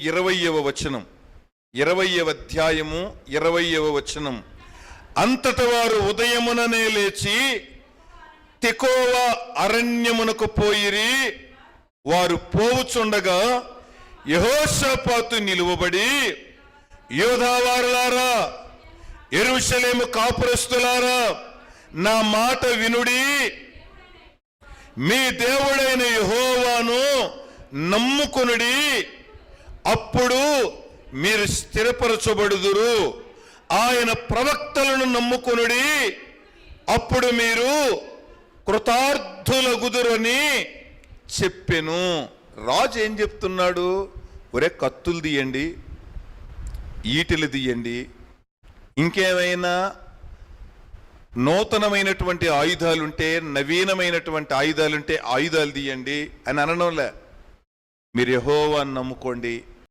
20వ వచనం, 20వ అధ్యాయము 20వ వచనం. అంతట వారు ఉదయముననే లేచి తెకోవ అరణ్యమునకు పోయిరి. వారు పోవుచుండగా యెహోషాపాతు నిలువబడి, యోధావారులారా, యెరూషలేము కాపురస్తులారా, నా మాట వినుడి. మీ దేవుడైన యెహోవాను నమ్ముకొనుడి, అప్పుడు మీరు స్థిరపరచబడుదురు. ఆయన ప్రవక్తలను నమ్ముకొనుడి, అప్పుడు మీరు కృతార్థులగుదురని చెప్పెను. రాజు ఏం చెప్తున్నాడు? ఒరే, కత్తులు తీయండి, ఈటెలు తీయండి, ఇంకేమైనా నూతనమైనటువంటి ఆయుధాలుంటే, నవీనమైనటువంటి ఆయుధాలుంటే ఆయుధాలు తీయండి అని అనడంలే. మీరు యెహోవాను నమ్ముకోండి,